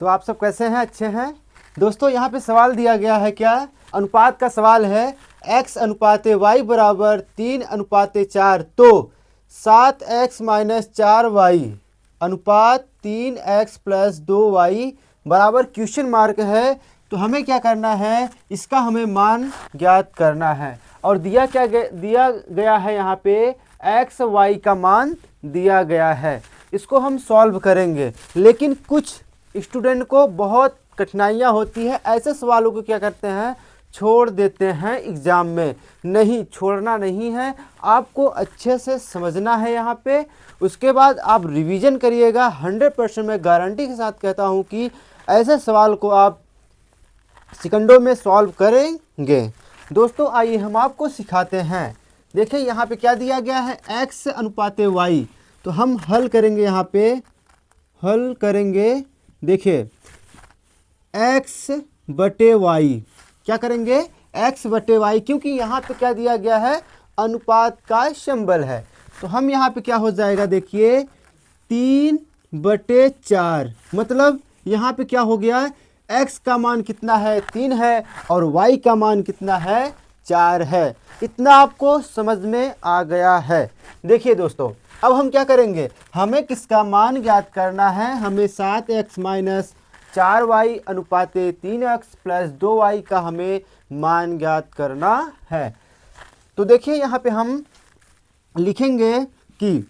तो आप सब कैसे हैं? अच्छे हैं दोस्तों। यहाँ पे सवाल दिया गया है, क्या अनुपात का सवाल है। x अनुपाते y बराबर 3:4 तो 7x - 4y अनुपात 3x + 2y बराबर क्वेश्चन मार्क है। तो हमें क्या करना है, इसका हमें मान ज्ञात करना है। और दिया गया है यहाँ पे x y का मान दिया गया है। इसको हम सॉल्व करेंगे, लेकिन कुछ स्टूडेंट को बहुत कठिनाइयाँ होती है। ऐसे सवालों को क्या करते हैं, छोड़ देते हैं एग्ज़ाम में। नहीं, छोड़ना नहीं है, आपको अच्छे से समझना है यहाँ पे। उसके बाद आप रिवीजन करिएगा। 100% मैं गारंटी के साथ कहता हूँ कि ऐसे सवाल को आप सेकंडों में सॉल्व करेंगे। दोस्तों आइए हम आपको सिखाते हैं। देखिए यहाँ पे क्या दिया गया है, x अनुपाते y। तो हम हल करेंगे, यहाँ पे हल करेंगे। देखिए x बटे y, क्या करेंगे, x बटे y, क्योंकि यहाँ पे क्या दिया गया है, अनुपात का सिंबल है। तो हम यहाँ पे क्या हो जाएगा, देखिए 3/4, मतलब यहाँ पे क्या हो गया, x का मान कितना है, 3 है, और y का मान कितना है, 4 है। इतना आपको समझ में आ गया है। देखिए दोस्तों, अब हम क्या करेंगे, हमें किसका मान ज्ञात करना है, हमें 7x - 4y अनुपाते 3x + 2y का हमें मान ज्ञात करना है। तो देखिए यहाँ पे हम लिखेंगे कि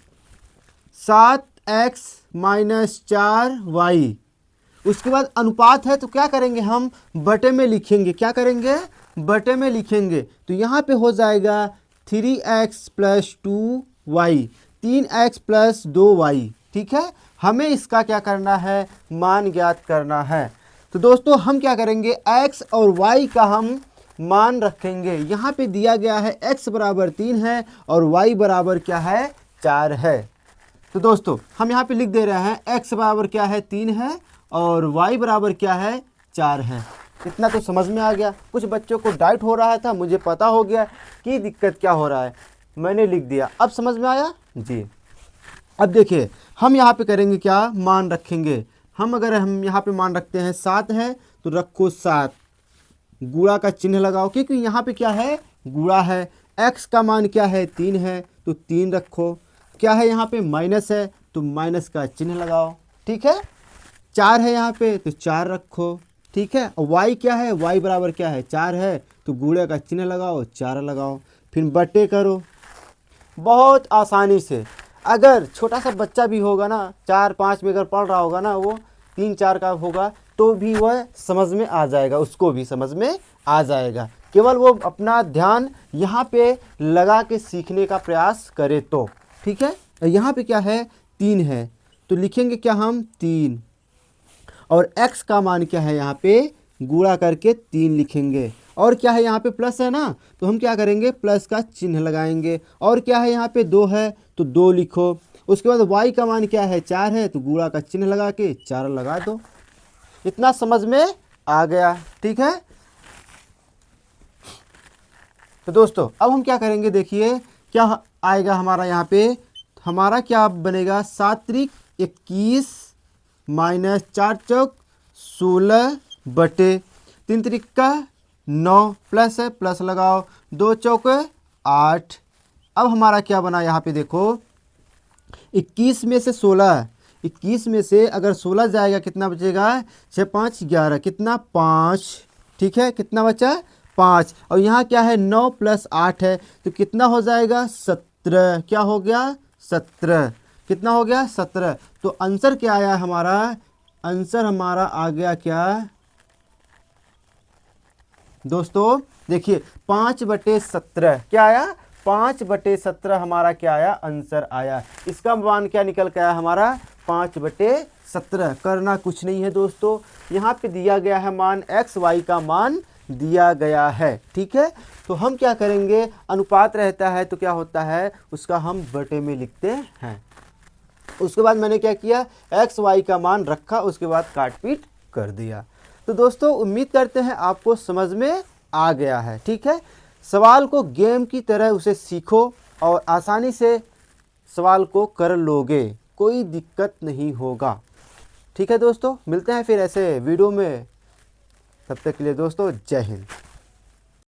7x - 4y, उसके बाद अनुपात है तो क्या करेंगे, हम बटे में लिखेंगे। क्या करेंगे, बटे में लिखेंगे। तो यहाँ पे हो जाएगा 3x + 2y, 3x + 2y। ठीक है, हमें इसका क्या करना है, मान ज्ञात करना है। तो दोस्तों हम क्या करेंगे, x और y का हम मान रखेंगे। यहाँ पे दिया गया है x बराबर 3 है और y बराबर क्या है, 4 है। तो दोस्तों हम यहाँ पे लिख दे रहे हैं, x बराबर क्या है, 3 है, और y बराबर क्या है, 4 है। इतना तो समझ में आ गया। कुछ बच्चों को डाउट हो रहा था, मुझे पता हो गया कि दिक्कत क्या हो रहा है, मैंने लिख दिया। अब समझ में आया जी। अब देखिए हम यहाँ पे करेंगे क्या, मान रखेंगे। अगर हम यहाँ पे मान रखते हैं 7 है तो रखो 7, गुणा का चिन्ह लगाओ, क्योंकि यहाँ पे क्या है, गुणा है। x का मान क्या है, 3 है तो 3 रखो। क्या है, यहाँ पे माइनस है तो माइनस का चिन्ह लगाओ। ठीक है, 4 है यहाँ पे तो 4 रखो। ठीक है, और y क्या है, y बराबर क्या है, 4 है तो गुणे का चिन्ह लगाओ, 4 लगाओ, फिर बटे करो। बहुत आसानी से। अगर छोटा सा बच्चा भी होगा ना, 4-5 में अगर पढ़ रहा होगा ना, वो 3-4 का होगा तो भी वह समझ में आ जाएगा, उसको भी समझ में आ जाएगा। केवल वो अपना ध्यान यहाँ पे लगा के सीखने का प्रयास करे तो। ठीक है, यहाँ पे क्या है, 3 है तो लिखेंगे क्या हम, 3, और x का मान क्या है, यहाँ पे गुणा करके 3 लिखेंगे। और क्या है, यहाँ पे प्लस है ना, तो हम क्या करेंगे, प्लस का चिन्ह लगाएंगे। और क्या है, यहाँ पे 2 है तो 2 लिखो। उसके बाद y का मान क्या है, 4 है तो गुणा का चिन्ह लगा के 4 लगा दो। इतना समझ में आ गया। ठीक है, तो दोस्तों अब हम क्या करेंगे, देखिए क्या आएगा हमारा, यहाँ पे हमारा क्या बनेगा, 7 त्रिक 21 माइनस 4 चौक 16 बटे 3 त्रिक का 9, प्लस है, प्लस लगाओ, 2 चौक 8। अब हमारा क्या बना, यहाँ पे देखो 21 में से 16, 21 में से अगर 16 जाएगा कितना बचेगा, 6 5 11, कितना 5। ठीक है, कितना बचा, 5। और यहाँ क्या है, 9 + 8 है तो कितना हो जाएगा, 17। क्या हो गया, 17। कितना हो गया, 17। तो आंसर क्या आया हमारा, आंसर हमारा आ गया क्या दोस्तों, देखिए 5/17। क्या आया, 5/17 हमारा क्या आया, आंसर आया। इसका मान क्या निकल के आया हमारा, 5/17। करना कुछ नहीं है दोस्तों, यहाँ पे दिया गया है मान, x y का मान दिया गया है। ठीक है, तो हम क्या करेंगे, अनुपात रहता है तो क्या होता है, उसका हम बटे में लिखते हैं। उसके बाद मैंने क्या किया, x y का मान रखा, उसके बाद काट पीट कर दिया। तो दोस्तों उम्मीद करते हैं आपको समझ में आ गया है। ठीक है, सवाल को गेम की तरह उसे सीखो और आसानी से सवाल को कर लोगे, कोई दिक्कत नहीं होगा। ठीक है दोस्तों, मिलते हैं फिर ऐसे वीडियो में, तब तक के लिए दोस्तों जय हिंद।